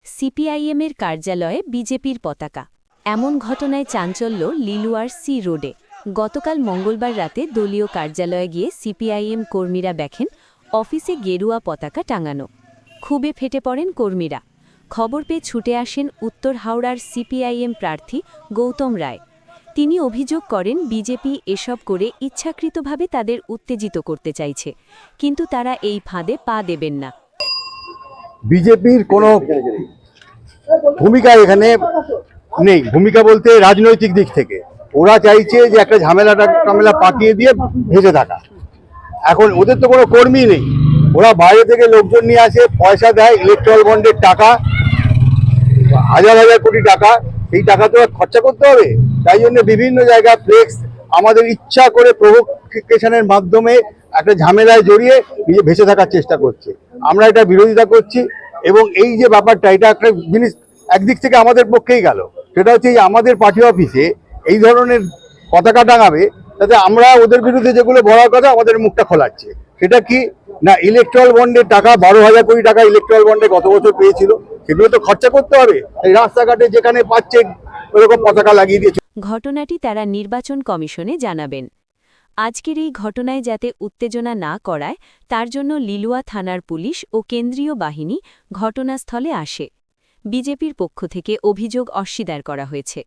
সিপিআইএমের কার্যালয়ে বিজেপির পতাকা। এমন ঘটনায় চাঞ্চল্য লিলুয়ার সি রোডে। গতকাল মঙ্গলবার রাতে দলীয় কার্যালয়ে গিয়ে সিপিআইএম কর্মীরা দেখেন অফিসে গেরুয়া পতাকা টাঙানো। ক্ষোভে ফেটে পড়েন কর্মীরা। খবর পেয়ে ছুটে আসেন উত্তর হাওড়ার সিপিআইএম প্রার্থী গৌতম রায়। তিনি অভিযোগ করেন বিজেপি এসব করে ইচ্ছাকৃতভাবে তাদের উত্তেজিত করতে চাইছে, কিন্তু তারা এই ফাঁদে পা দেবেন না। বিজেপির কোনো ভূমিকা এখানে নেই। ভূমিকা বলতে রাজনৈতিক দিক থেকে ওরা চাইছে যে একটা ঝামেলা পাকিয়ে দিয়ে ভেসে থাকা। এখন ওদের তো কোনো কর্মী নেই, ওরা বাইরে থেকে লোকজন নিয়ে আসে, পয়সা দেয়, ইলেকট্রাল বন্ডের টাকা হাজার হাজার কোটি টাকা, সেই টাকা তো খরচা করতে হবে। তাই জন্য বিভিন্ন জায়গায় ফ্লেক্স আমাদের ইচ্ছা করে প্রভোকেশনের মাধ্যমে একটা ঝামেলায় জড়িয়ে ভেসে থাকার চেষ্টা করছে। আমরা এটা বিরোধিতা করছি। এবং এই যে ব্যাপারটা, এটা একটা জিনিস একদিক থেকে আমাদের পক্ষেই গেল, সেটা হচ্ছে আমাদের পার্টি অফিসে এই ধরনের পতাকা টাঙাবে, তাতে আমরা ওদের বিরুদ্ধে যেগুলো বলার কথা আমাদের মুখটা খোলাচ্ছে। সেটা কি না, ইলেকট্রাল বন্ডের টাকা 12,000 কোটি টাকা ইলেকট্রাল বন্ডে গত বছর পেয়েছিল, সেগুলো তো খরচা করতে হবে। এই রাস্তাঘাটে যেখানে পাচ্ছে ওরকম পতাকা লাগিয়ে দিয়েছে। ঘটনাটি তারা নির্বাচন কমিশনে জানাবেন। আজকের এই ঘটনায় যাতে উত্তেজনা না করায় তার জন্য লিলুয়া থানার পুলিশ ও কেন্দ্রীয় বাহিনী ঘটনাস্থলে আসে। বিজেপির পক্ষ থেকে অভিযোগ অস্বীকার করা হয়েছে।